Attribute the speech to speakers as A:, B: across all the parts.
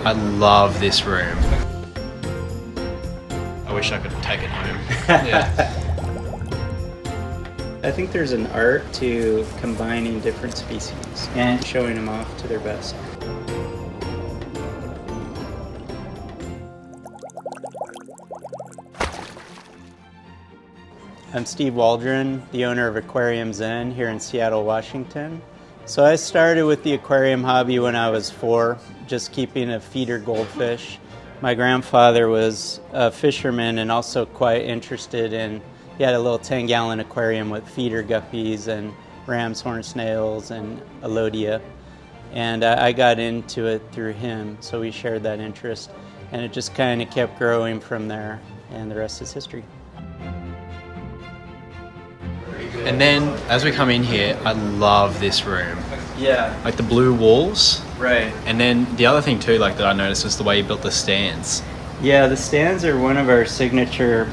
A: I love this room. I wish I could take it home. Yeah.
B: I think there's an art to combining different species and showing them off to their best. I'm Steve Waldron, the owner of Aquarium Zen here in Seattle, Washington. So I started with the aquarium hobby when I was 4, just keeping a feeder goldfish. My grandfather was a fisherman and also quite interested in, he had a little 10-gallon aquarium with feeder guppies and ram's horn snails and alodia. And I got into it through him, so we shared that interest. And it just kind of kept growing from there, and the rest is history.
A: And then as we come in here, I love this room.
B: Yeah.
A: Like the blue walls.
B: Right.
A: And then the other thing too, like that I noticed was the way you built the stands.
B: Yeah, the stands are one of our signature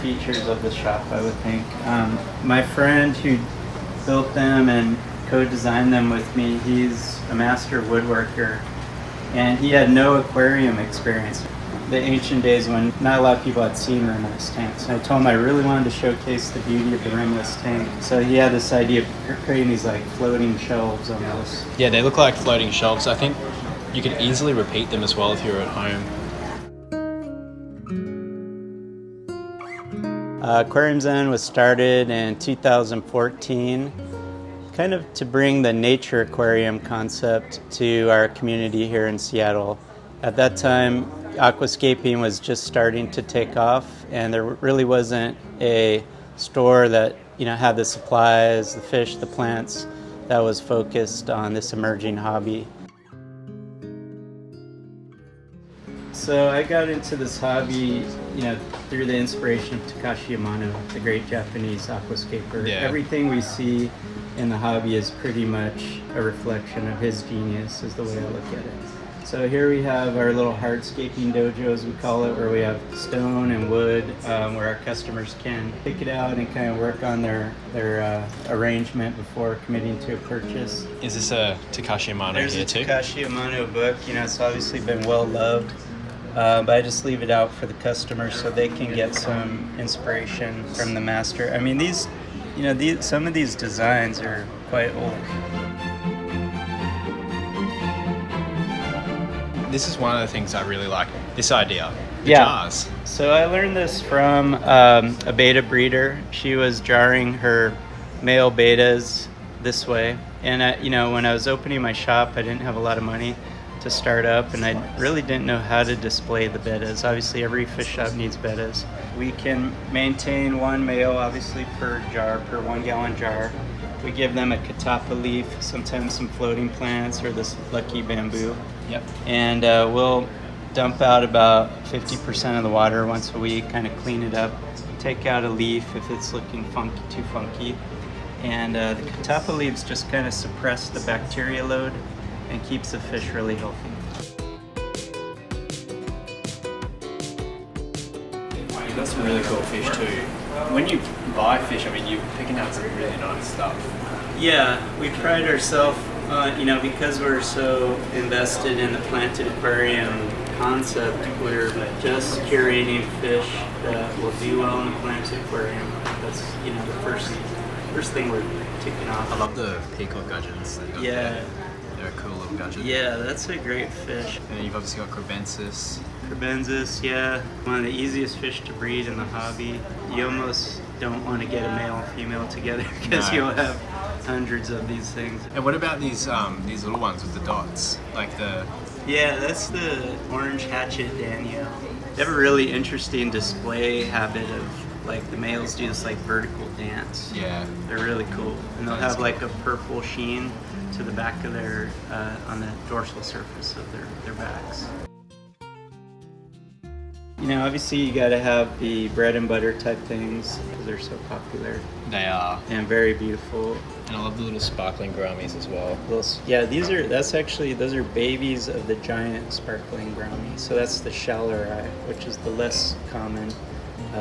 B: features of the shop, I would think. My friend who built them and co-designed them with me, he's a master woodworker, and he had no aquarium experience. The ancient days when not a lot of people had seen rimless tanks. And I told him I really wanted to showcase the beauty of the rimless tank. So he had this idea of creating these like floating shelves almost.
A: Yeah, they look like floating shelves. I think you can easily repeat them as well if you're at home.
B: Aquarium Zen was started in 2014, kind of to bring the nature aquarium concept to our community here in Seattle. At that time, aquascaping was just starting to take off, and there really wasn't a store that had the supplies, the fish, the plants that was focused on this emerging hobby. So I got into this hobby, through the inspiration of Takashi Amano, the great Japanese aquascaper.
A: Yeah.
B: Everything we see in the hobby is pretty much a reflection of his genius, is the way I look at it. So here we have our little hardscaping dojo, as we call it, where we have stone and wood, where our customers can pick it out and kind of work on their arrangement before committing to a purchase.
A: Is this a Takashi Amano here too?
B: There's a Takashi Amano book. It's obviously been well loved, but I just leave it out for the customers so they can get some inspiration from the master. I mean, some of these designs are quite old.
A: This is one of the things I really like, this idea, the
B: Yeah.
A: jars.
B: So I learned this from a beta breeder. She was jarring her male betas this way. And when I was opening my shop, I didn't have a lot of money to start up, and I really didn't know how to display the betas. Obviously, every fish shop needs betas. We can maintain one male, obviously, per 1-gallon jar. We give them a katapa leaf, sometimes some floating plants, or this lucky bamboo.
A: Yep.
B: And we'll dump out about 50% of the water once a week, kind of clean it up, take out a leaf if it's looking too funky. And the katapa leaves just kind of suppress the bacteria load and keeps the fish really healthy.
A: You've got some really cool fish too. When you buy fish, you're picking out some really nice stuff.
B: Yeah, we pride ourselves, because we're so invested in the planted aquarium concept, we're just curating fish that will do well in the planted aquarium. That's, the first thing we're ticking off.
A: I love the peacock gudgeons that you got there. They're a cool little gudgeon.
B: Yeah, that's a great fish.
A: And then you've obviously got crebensis.
B: Crebensis, yeah. One of the easiest fish to breed in the hobby. You almost don't want to get a male and female together because you'll have hundreds of these things.
A: And what about these little ones with the dots?
B: Yeah, that's the orange hatchet Daniel. They have a really interesting display habit of, the males do this vertical dance.
A: Yeah.
B: They're really cool. And they'll have a purple sheen to the back of their, on the dorsal surface of their backs. Obviously you gotta have the bread and butter type things because they're so popular.
A: They are.
B: And very beautiful.
A: And I love the little sparkling grammies as well.
B: Yeah, those are babies of the giant sparkling grammy. So that's the Shallow-eye, which is the less common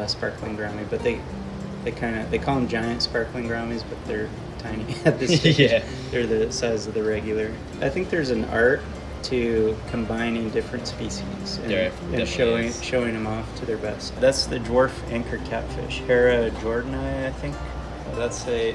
B: sparkling grammy. But they call them giant sparkling grammies, but they're tiny at this stage.
A: Yeah.
B: They're the size of the regular. I think there's an art to combining different species
A: There
B: and
A: definitely
B: showing them off to their best. That's the dwarf anchor catfish, Hera jordani, I think. That's a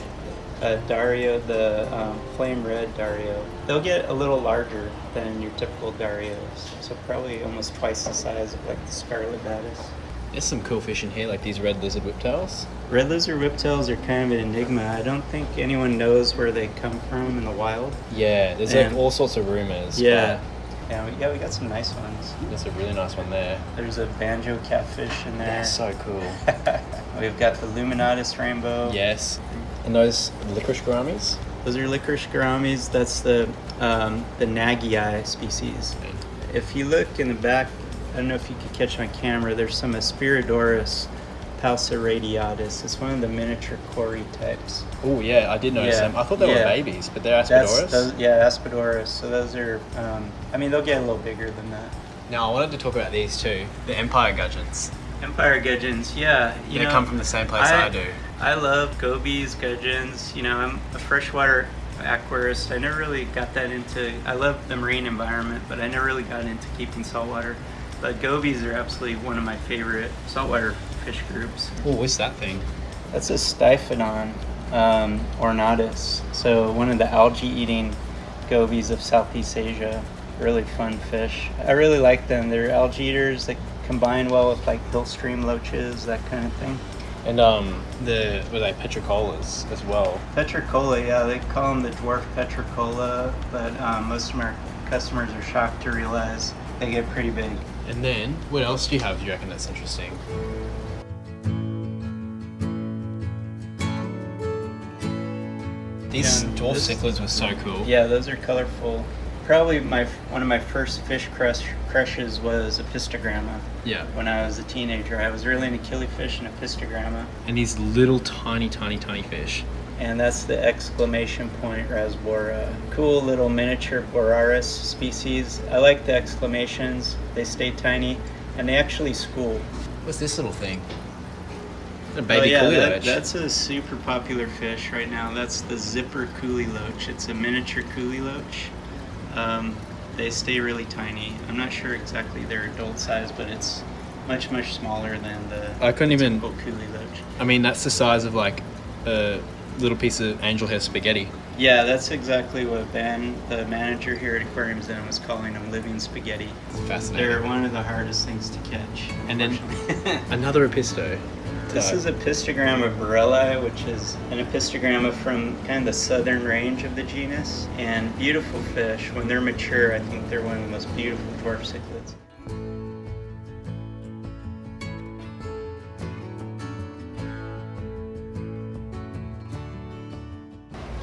B: Dario, the flame red Dario. They'll get a little larger than your typical Darios, so probably almost twice the size of like the scarlet batis.
A: There's some cool fish in here, like these red lizard whiptails.
B: Red lizard whiptails are kind of an enigma. I don't think anyone knows where they come from in the wild.
A: Yeah, there's like all sorts of rumors.
B: Yeah, we got some nice ones.
A: There's a really nice one there.
B: There's a banjo catfish in there.
A: That's so cool.
B: We've got the luminatus rainbow.
A: Yes. And those licorice gouramis?
B: Those are licorice gouramis. That's the Nagyi species. If you look in the back, I don't know if you could catch on camera, there's some Aspiridorus pausa radiatus. It's one of the miniature cory types.
A: Oh yeah, I did notice them. I thought they were babies, but they're Aspiridorus?
B: Aspiridorus. So those are, they'll get a little bigger than that.
A: Now I wanted to talk about these too. The Empire gudgeons.
B: Empire gudgeons, yeah.
A: They come from the same place I do.
B: I love gobies, gudgeons. I'm a freshwater aquarist. I never really got that into, I love the marine environment, but I never really got into keeping saltwater. But gobies are absolutely one of my favorite saltwater fish groups.
A: Oh, what's that thing?
B: That's a Styphodon ornatus. So one of the algae-eating gobies of Southeast Asia. Really fun fish. I really like them. They're algae eaters. They combine well with like hill stream loaches, that kind of thing.
A: And were they petricolas as well?
B: Petricola, yeah, they call them the dwarf petricola, but most of our customers are shocked to realize they get pretty big.
A: And then, what else do you have, do you reckon, that's interesting? These dwarf cichlids were so cool.
B: Yeah, those are colorful. Probably one of my first fish crushes was a pistogramma.
A: Yeah.
B: When I was a teenager, I was really into killifish and a pistogramma.
A: And these little tiny fish.
B: And that's the exclamation point rasbora. Cool little miniature boraris species. I like the exclamations. They stay tiny, and they actually school.
A: What's this little thing? A baby coolie loach.
B: That's a super popular fish right now. That's the zipper coolie loach. It's a miniature coolie loach. They stay really tiny. I'm not sure exactly their adult size, but it's much smaller than the typical coolie loach.
A: I mean, that's the size of like a little piece of angel hair spaghetti.
B: Yeah, that's exactly what Ben, the manager here at Aquariums Inn, was calling them, living spaghetti.
A: It's fascinating.
B: They're one of the hardest things to catch.
A: And then another episto.
B: This is a pistogramma borelli, which is an epistogramma from kind of the southern range of the genus. And beautiful fish. When they're mature, I think they're one of the most beautiful dwarf cichlids.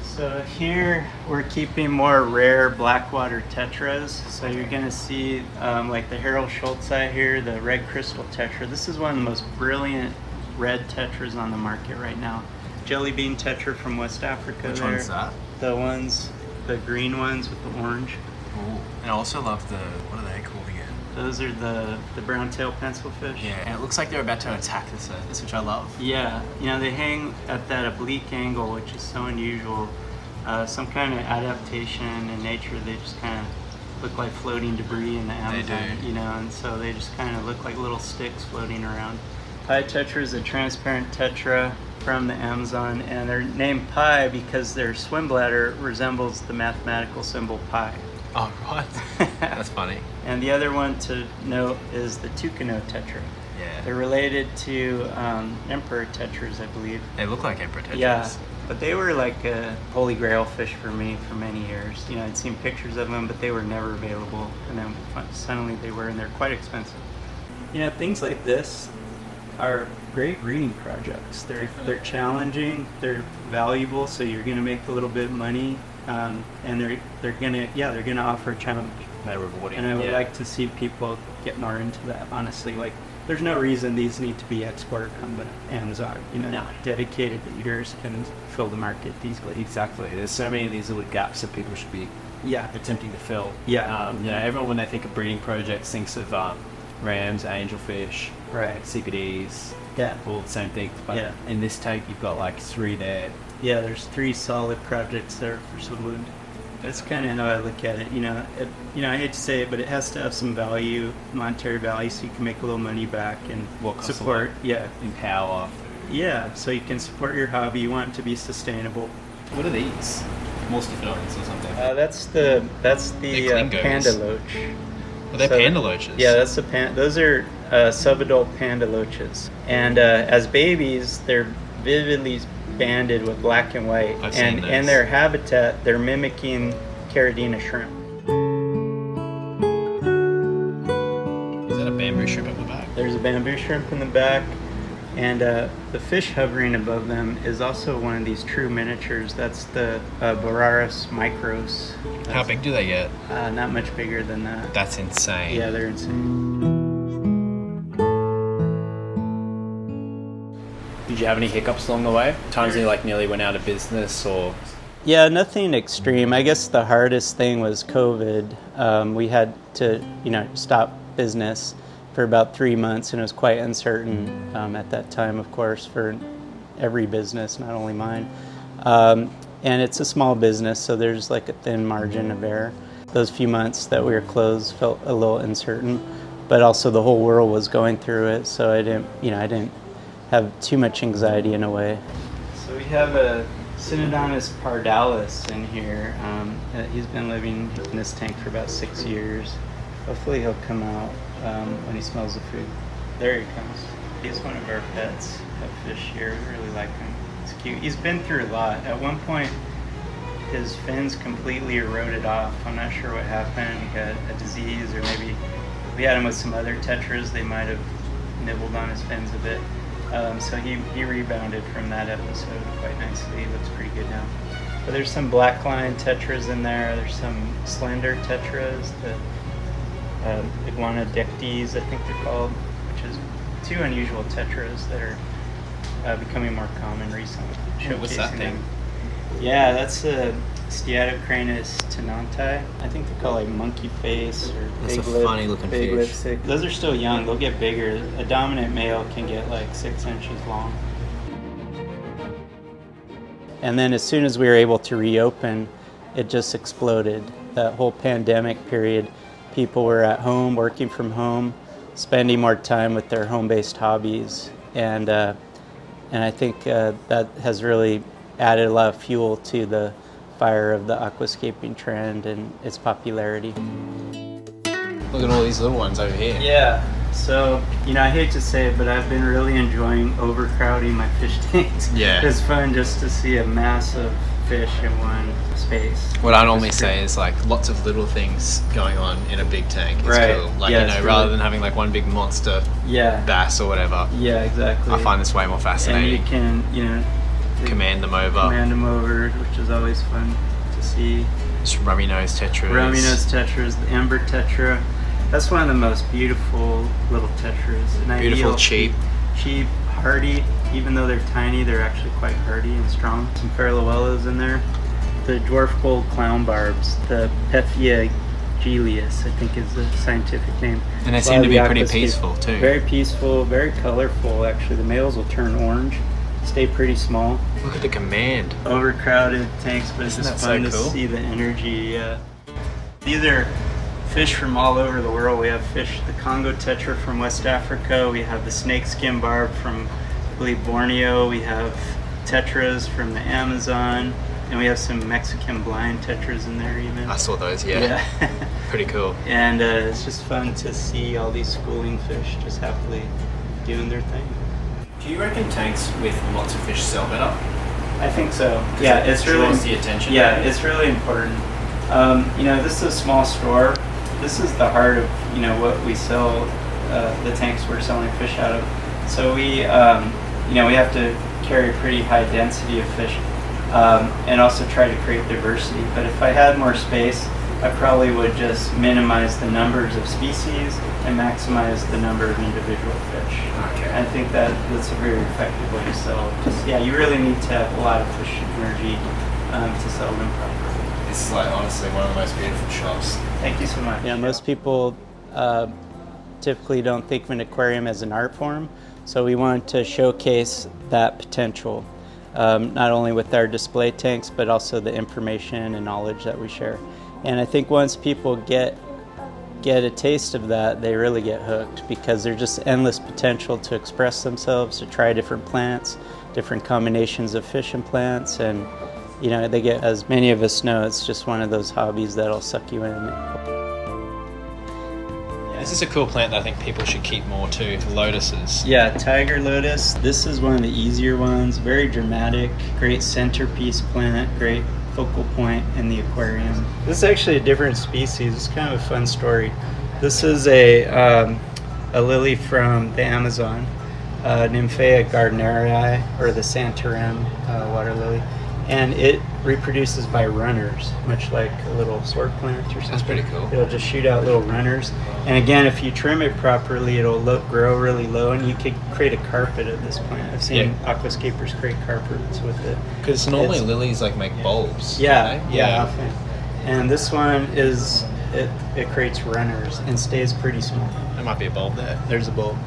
B: So here we're keeping more rare blackwater tetras. So you're going to see like the Harold Schultzi here, the red crystal tetra. This is one of the most brilliant red tetras on the market right now. Jelly bean tetra from West Africa.
A: Which one's that?
B: The green ones with the orange.
A: Ooh. And I also love what are they called again?
B: Those are the brown tail pencilfish.
A: Yeah, and it looks like they're about to attack the surface, which I love.
B: Yeah, they hang at that oblique angle, which is so unusual. Some kind of adaptation in nature. They just kind of look like floating debris in the Amazon.
A: They do.
B: And so they just kind of look like little sticks floating around. Pi tetra is a transparent tetra from the Amazon, and they're named pi because their swim bladder resembles the mathematical symbol pi.
A: Oh, right. That's funny.
B: And the other one to note is the Tucano tetra.
A: Yeah.
B: They're related to emperor tetras, I believe.
A: They look like emperor tetras.
B: Yeah, but they were like a holy grail fish for me for many years. I'd seen pictures of them, but they were never available. And then suddenly they were, and they're quite expensive. Things like this are great breeding projects. They're challenging, they're valuable, so you're going to make a little bit of money, and they're going to offer a challenge.
A: They're rewarding.
B: And I would like to see people get more into that. Honestly, like there's no reason these need to be export come, but Amazon, dedicated leaders can fill the market easily.
C: Exactly. There's so many of these little gaps that people should be attempting to fill.
B: Yeah.
C: Everyone when they think of breeding projects thinks of rams, angelfish,
B: Right.
C: CPDs,
B: Yeah.
C: all the same things. But in this tank, you've got like 3 there.
B: Yeah, there's 3 solid projects there for Switzerland. That's kind of how I look at it. I hate to say it, but it has to have some value, monetary value, so you can make a little money back and support. Yeah,
C: Empower.
B: yeah. So you can support your hobby. You want it to be sustainable.
C: What are these? Multi-films or something?
B: That's the
C: Klingos.
B: panda loach.
C: Are they panda loaches?
B: Yeah, that's the those are subadult panda loaches, and as babies, they're vividly banded with black and white,
C: I've seen
B: and
C: those.
B: in their habitat, they're mimicking Caridina shrimp.
C: Is that a bamboo shrimp at the back?
B: There's a bamboo shrimp in the back, and the fish hovering above them is also one of these true miniatures. That's the Boraris micros.
C: How big do they get?
B: Not much bigger than that.
C: That's insane.
B: Yeah, they're insane.
C: Did you have any hiccups along the way? Times you like nearly went out of business or?
B: Yeah, nothing extreme. I guess the hardest thing was COVID. We had to, stop business for about 3 months, and it was quite uncertain at that time, of course, for every business, not only mine. And it's a small business, so there's like a thin margin of error. Those few months that we were closed felt a little uncertain, but also the whole world was going through it, so I didn't have too much anxiety in a way. So we have a Synodontis pardalis in here. He's been living in this tank for about 6 years. Hopefully he'll come out when he smells the food. There he comes. He's one of our pets, a fish here. We really like him. It's cute. He's been through a lot. At one point, his fins completely eroded off. I'm not sure what happened. He got a disease, or maybe we had him with some other tetras. They might have nibbled on his fins a bit. So he rebounded from that episode quite nicely. He looks pretty good now. But there's some black line tetras in there. There's some slender tetras, the Iguanodectes, I think they're called, which is two unusual tetras that are becoming more common recently.
C: What's that thing?
B: Yeah, that's a Steatocranus tenanti. I think they're called like monkey face or
C: That's
B: big
C: a
B: lip,
C: funny looking
B: big
C: fish.
B: lipstick. Those are still young. They'll get bigger. A dominant male can get like 6 inches long. And then as soon as we were able to reopen, it just exploded. That whole pandemic period, people were at home, working from home, spending more time with their home-based hobbies, and I think that has really added a lot of fuel to the fire of the aquascaping trend and its popularity.
C: Look at all these little ones over here.
B: Yeah, so, I hate to say it, but I've been really enjoying overcrowding my fish tanks.
C: Yeah.
B: It's fun just to see a massive fish in one space.
C: What I normally say is like lots of little things going on in a big tank. It's
B: Right.
C: cool. Like,
B: Yeah, it's
C: rather
B: really-
C: than having like one big monster
B: Yeah,
C: bass or whatever.
B: yeah, exactly.
C: I find this way more
B: and
C: fascinating.
B: you can,
C: Command them over.
B: command them over, which is always fun to see.
C: Just rummy nose tetras.
B: Rummy nose tetras, the amber tetra. That's one of the most beautiful little tetras. An
C: Beautiful,
B: ideal,
C: cheap.
B: cheap, hardy. Even though they're tiny, they're actually quite hardy and strong. Some Farallellas in there. The dwarf gold clown barbs, the Pephia gelius, I think is the scientific name.
C: And they
B: A
C: seem
B: lot
C: to
B: of
C: be
B: the
C: pretty
B: aquascape-
C: peaceful too.
B: Very peaceful, very colorful actually. The males will turn orange, stay pretty small.
C: Look at the command.
B: Overcrowded tanks, but it's
C: Isn't
B: just
C: that
B: fun
C: so
B: to
C: cool?
B: see the energy. These are fish from all over the world. We have fish, the Congo tetra from West Africa. We have the snakeskin barb from, I believe, Borneo. We have tetras from the Amazon. And we have some Mexican blind tetras in there even.
C: I saw those, yeah.
B: Yeah.
C: Pretty cool.
B: And it's just fun to see all these schooling fish just happily doing their thing.
C: Do you reckon tanks with lots of fish sell better?
B: I think so. Yeah, it's really
C: draws the attention.
B: Yeah, it's really important. This is a small store. This is the heart of what we sell. The tanks we're selling fish out of. So we have to carry a pretty high density of fish, and also try to create diversity. But if I had more space, I probably would just minimize the numbers of species and maximize the number of individual fish.
C: Okay.
B: I think that's a very effective way to sell. You really need to have a lot of fish energy to sell them properly.
C: This is like honestly one of the most beautiful shops.
B: Thank you so much. Yeah, most people typically don't think of an aquarium as an art form, so we wanted to showcase that potential. not only with our display tanks, but also the information and knowledge that we share. And I think once people get a taste of that, they really get hooked, because there's just endless potential to express themselves, to try different plants, different combinations of fish and plants, and you know, they get, as many of us know, it's just one of those hobbies that'll suck you in.
C: This is a cool plant that I think people should keep more too, lotuses.
B: Yeah, tiger lotus. This is one of the easier ones, very dramatic, great centerpiece plant, great focal point in the aquarium. This is actually a different species. It's kind of a fun story. This is a lily from the Amazon, Nymphaea gardnerii, or the Santarem water lily. And it reproduces by runners, much like a little sword plant or something.
C: That's pretty cool.
B: It'll just shoot out little runners. And again, if you trim it properly, it'll grow really low, and you could create a carpet of this plant. I've seen aquascapers create carpets with it.
C: Because normally lilies like make bulbs.
B: Yeah, yeah, often. And this one is, it creates runners and stays pretty small.
C: There might be a bulb there.
B: There's a bulb.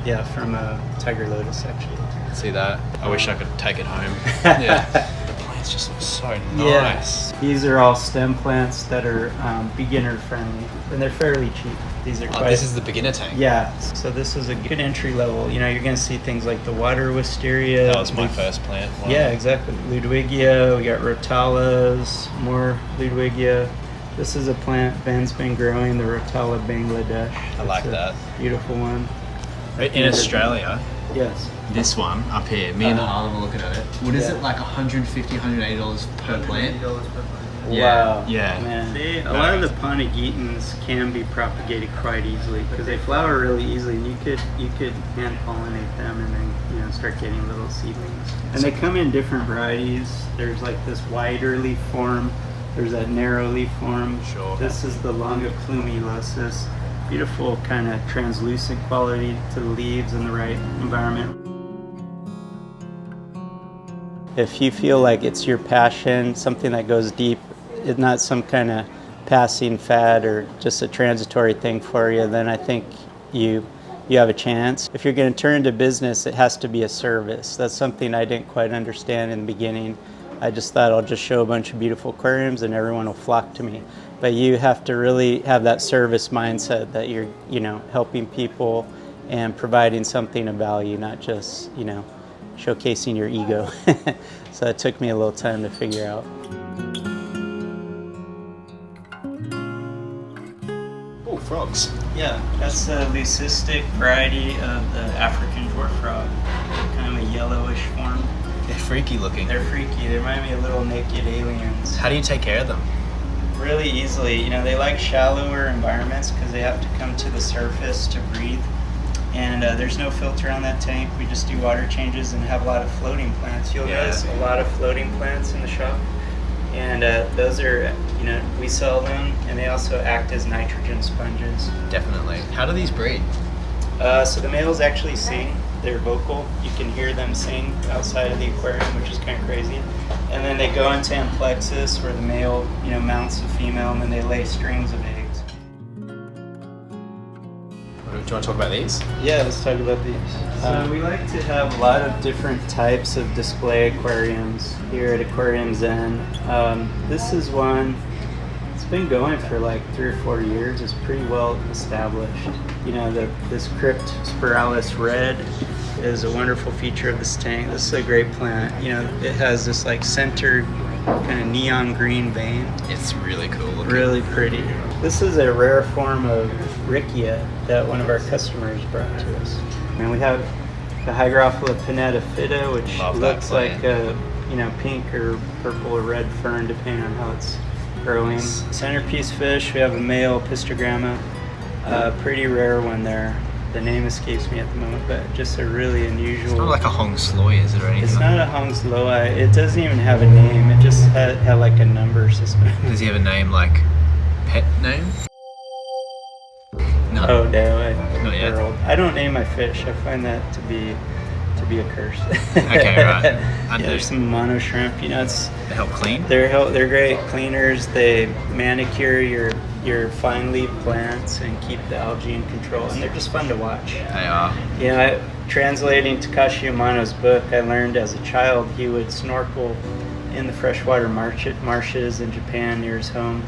B: Yeah, from a tiger lotus, actually.
C: See that? I wish I could take it home. Yeah. The plants just look so nice.
B: Yeah. These are all stem plants that are beginner friendly, and they're fairly cheap. These are
C: this is the beginner tank.
B: Yeah, so this is a good entry level. You know, you're going to see things like the water wisteria.
C: That was my first plant. Wow.
B: Yeah, exactly. Ludwigia, we got rotalas, more Ludwigia. This is a plant Ben's been growing, the Rotala Bangladesh.
C: I like that.
B: Beautiful one.
C: In Australia,
B: yes.
C: this one up here, me and Harlan were looking at it. What is it, like $150, $180 per plant?
B: Wow.
C: Yeah.
B: Man. A lot of the Ponegitans can be propagated quite easily because they flower really easily, and you could hand pollinate them and then start getting little seedlings. And they come in different varieties. There's like this wider leaf form. There's that narrow leaf form.
C: Sure.
B: This is the longa plumilosus. Beautiful kind of translucent quality to the leaves in the right environment. If you feel like it's your passion, something that goes deep, it's not some kind of passing fad or just a transitory thing for you, then I think you have a chance. If you're going to turn into business, it has to be a service. That's something I didn't quite understand in the beginning. I just thought I'll just show a bunch of beautiful aquariums and everyone will flock to me. But you have to really have that service mindset that you're, helping people and providing something of value, not just, showcasing your ego. So it took me a little time to figure out.
C: Oh, frogs.
B: Yeah, that's a leucistic variety of the African dwarf frog. Kind of a yellowish form.
C: They're freaky looking.
B: They're freaky. They remind me of little naked aliens.
C: How do you take care of them?
B: Really easily. They like shallower environments because they have to come to the surface to breathe. And there's no filter on that tank. We just do water changes and have a lot of floating plants. You'll notice a lot of floating plants in the shop. And those are, we sell them, and they also act as nitrogen sponges.
C: Definitely. How do these breed?
B: So the males actually sing. They're vocal. You can hear them sing outside of the aquarium, which is kind of crazy. And then they go into amplexus, where the male, mounts the female, and then they lay strings of eggs.
C: Do you want to talk about these?
B: Yeah, let's talk about these. So we like to have a lot of different types of display aquariums here at Aquarium Zen. This is one. It's been going for like 3 or 4 years. It's pretty well established. This Crypt spiralis red is a wonderful feature of this tank. This is a great plant. It has this like centered kind of neon green vein.
C: It's really cool looking.
B: Really pretty. This is a rare form of Riccia that one of our customers brought to us. And we have the Hygrophila pinnata fida, which looks like a pink or purple or red fern, depending on how it's growing. Centerpiece fish, we have a male pistogramma, pretty rare one there. The name escapes me at the moment, but just a really unusual.
C: It's not like a Hong Sloy, is it, or anything?
B: It's not a Hong Sloy. It doesn't even have a name. It just had like a number system.
C: Does he have a name, like pet name? No.
B: Oh no,
C: Not yet.
B: I don't name my fish. I find that to be a curse.
C: Okay, right.
B: There's some mono shrimp.
C: They help clean.
B: They're great cleaners. They manicure your your fine leaf plants and keep the algae in control. And they're just fun to watch.
C: They are.
B: Yeah, translating Takashi Amano's book, I learned as a child he would snorkel in the freshwater marshes in Japan near his home.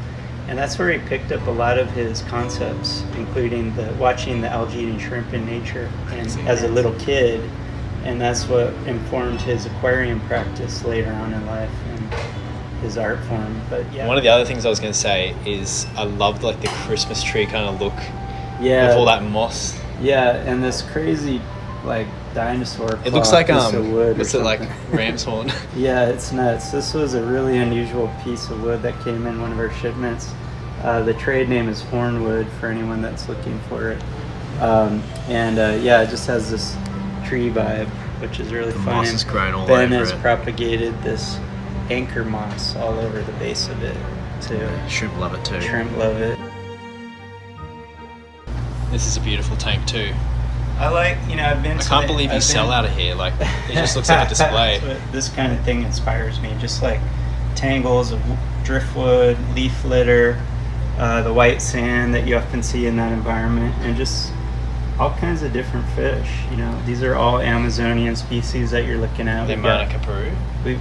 B: And that's where he picked up a lot of his concepts, including watching the algae-eating shrimp in nature and as a little kid. And that's what informed his aquarium practice later on in life and his art form. But yeah.
C: One of the other things I was going to say is I loved like the Christmas tree kind of look
B: with
C: all that moss.
B: Yeah, and this crazy like dinosaur.
C: It looks like
B: piece of wood.
C: what's it like, ram's horn?
B: Yeah, it's nuts. This was a really unusual piece of wood that came in one of our shipments. The trade name is hornwood for anyone that's looking for it. Yeah, it just has this tree vibe, which is really fun.
C: Moss has grown all
B: Ben
C: over
B: has
C: it.
B: propagated this anchor moss all over the base of it too.
C: Shrimp love it too.
B: Shrimp love it.
C: This is a beautiful tank too.
B: I like, I've been
C: I can't believe you sell out of here. Like, it just looks like a display.
B: This kind of thing inspires me. Just like tangles of driftwood, leaf litter, the white sand that you often see in that environment, and just all kinds of different fish. These are all Amazonian species that you're looking at.
C: They're Manica Peru?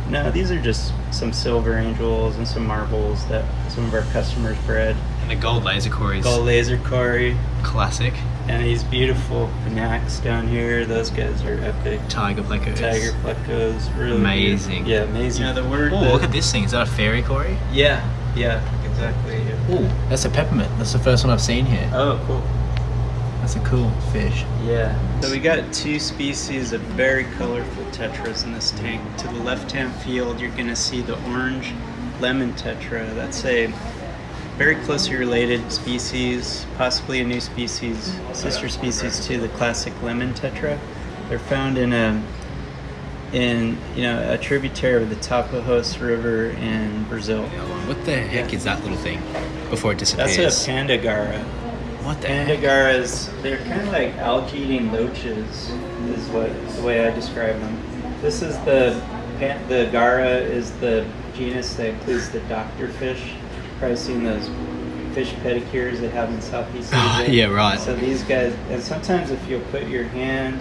B: No, these are just some silver angels and some marbles that some of our customers bred.
C: And the gold laser cories.
B: Gold laser cory.
C: Classic.
B: And these beautiful pinax down here, those guys are epic.
C: Tiger plecos.
B: Tiger plecos, really
C: amazing.
B: Beautiful. Yeah, amazing. The word.
C: Oh, look at this thing. Is that a fairy cory?
B: Yeah, exactly. Yeah.
C: Oh, that's a peppermint. That's the first one I've seen here.
B: Oh, cool.
C: That's a cool fish.
B: Yeah. So we got 2 species of very colorful tetras in this tank. To the left-hand field, you're going to see the orange lemon tetra. That's a very closely related species, possibly a new species, sister species to the classic lemon tetra. They're found in a tributary of the Tapajos River in Brazil.
C: What the heck is that little thing before it disappears?
B: That's a pandagara.
C: What the heck?
B: Pandagaras, they're kind of like algae-eating loaches, is the way I describe them. This is the gara is the genus that includes the doctor fish. You've probably seen those fish pedicures they have in Southeast Asia.
C: Yeah, right.
B: So these guys, and sometimes if you'll put your hand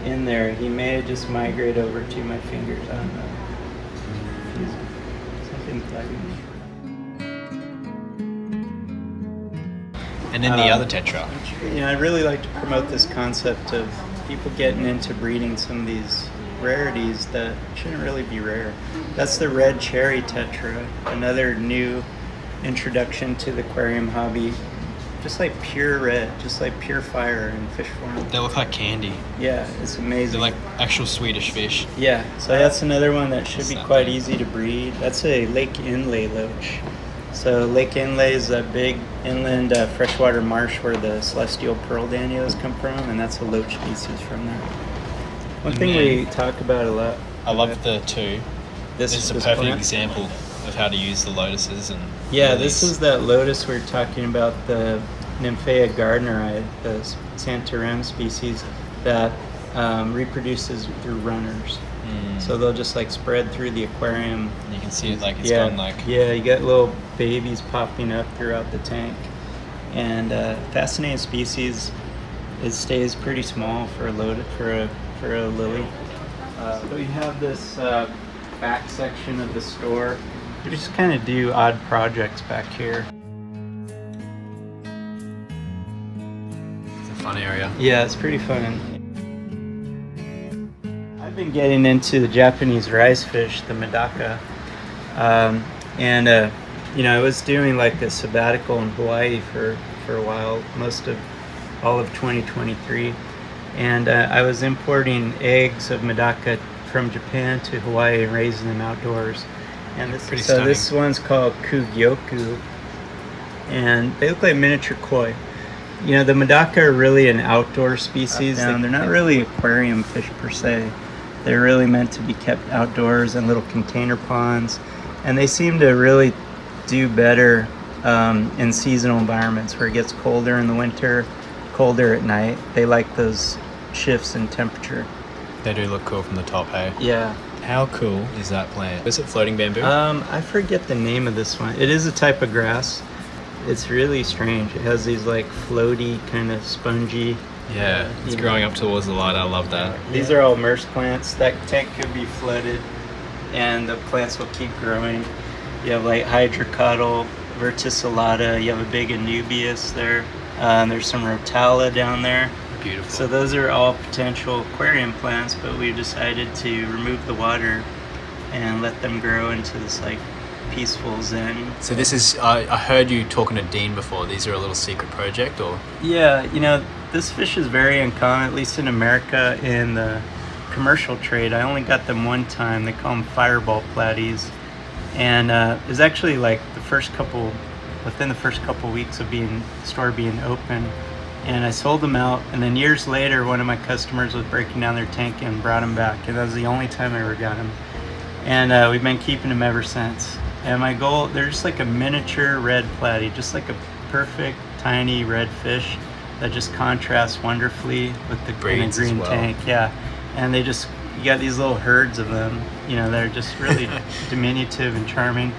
B: in there, he may just migrate over to my fingers. I don't know. Something's bugging me.
C: And then the other tetra.
B: I really like to promote this concept of people getting into breeding some of these rarities that shouldn't really be rare. That's the red cherry tetra, another new introduction to the aquarium hobby. Just like pure red, just like pure fire in fish form.
C: They look like candy.
B: Yeah, it's amazing.
C: They're like actual Swedish fish.
B: Yeah, so that's another one that should be
C: What's that
B: quite
C: thing?
B: easy to breed. That's a lake inlay loach. So lake inlay is a big inland freshwater marsh where the celestial pearl danios come from, and that's a loach species from there. One thing we talk about a lot.
C: I love the 2. This is a
B: this
C: perfect
B: plant.
C: example of how to use the lotuses and
B: Yeah,
C: lilies.
B: this is that lotus we were talking about, the Nymphea gardneri, the Santarem species that reproduces through runners. So they'll just like spread through the aquarium.
C: You can see it like it's gone like...
B: Yeah, you got little babies popping up throughout the tank. And fascinating species. It stays pretty small for a lily. So we have this back section of the store. We just kind of do odd projects back here.
C: It's a fun area.
B: Yeah, it's pretty fun. I've been getting into the Japanese rice fish, the Medaka. I was doing like a sabbatical in Hawaii for a while, all of 2023. And I was importing eggs of Medaka from Japan to Hawaii and raising them outdoors. And this one's called Kugyoku. And they look like miniature koi. The Medaka are really an outdoor species. They're not really aquarium fish per se. They're really meant to be kept outdoors in little container ponds. And they seem to really do better in seasonal environments where it gets colder in the winter, colder at night. They like those shifts in temperature.
C: They do look cool from the top, hey?
B: Yeah.
C: How cool is that plant? Is it floating bamboo?
B: I forget the name of this one. It is a type of grass. it's really strange. It has these like floaty, kind of spongy.
C: Yeah, it's growing up towards the light. I love that.
B: These are all immersed plants. That tank could be flooded, and the plants will keep growing. You have like hydrocotyle, verticillata. You have a big anubias there. There's some rotala down there.
C: Beautiful.
B: So those are all potential aquarium plants, but we decided to remove the water and let them grow into this like peaceful zen.
C: So this is, I heard you talking to Dean before. These are a little secret project, or?
B: Yeah, you know, this fish is very uncommon, at least in America, in the commercial trade. I only got them one time. They call them fireball platies. And it was actually like within the first couple weeks of store being open. And I sold them out, and then years later, one of my customers was breaking down their tank and brought them back. And that was the only time I ever got them. And we've been keeping them ever since. And my goal, they're just like a miniature red platy, just like a perfect tiny red fish that just contrasts wonderfully with the green tank. Yeah, and you got these little herds of them. You know, they're just really diminutive and charming.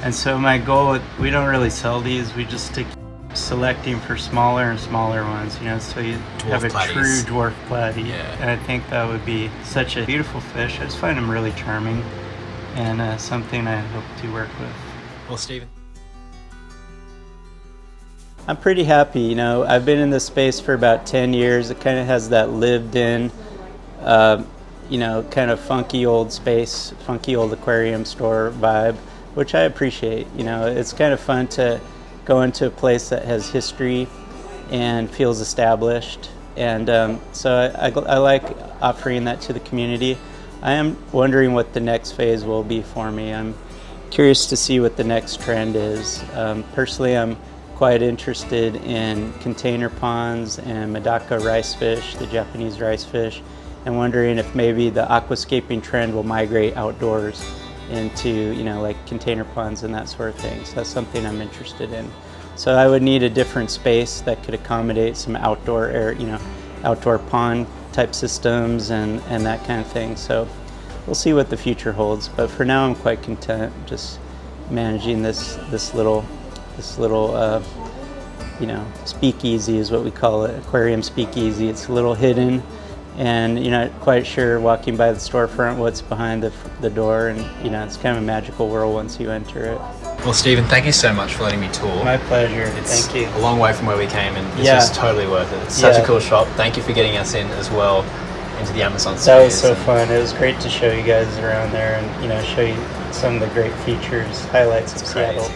B: And so my goal, we don't really sell these. We just stick selecting for smaller and smaller ones. You know, so you have a true dwarf platy.
C: Yeah.
B: And I think that would be such a beautiful fish. I just find them really charming, and something I hope to work with.
C: Well, Stephen.
B: I'm pretty happy. You know, I've been in this space for about 10 years. It kind of has that lived in, you know, kind of funky old space, funky old aquarium store vibe, which I appreciate. You know, it's kind of fun to go into a place that has history and feels established. And so I like offering that to the community. I am wondering what the next phase will be for me. I'm curious to see what the next trend is. Personally, I'm quite interested in container ponds and Medaka rice fish, the Japanese rice fish, and wondering if maybe the aquascaping trend will migrate outdoors into, you know, like container ponds and that sort of thing. So that's something I'm interested in. So I would need a different space that could accommodate some outdoor air, you know, outdoor pond type systems and that kind of thing. So we'll see what the future holds. But for now, I'm quite content just managing this little you know, speakeasy is what we call it, aquarium speakeasy. It's a little hidden, and you're not quite sure walking by the storefront what's behind the door, and you know, it's kind of a magical world once you enter it.
C: Well, Stephen, thank you so much for letting me tour.
B: My pleasure.
C: It's
B: thank you.
C: a long way from where we came, and it's just totally worth it. It's such a cool shop. Thank you for getting us in as well into the Amazon space.
B: That was so fun. It was great to show you guys around there, and you know, show you some of the great features, highlights of Seattle.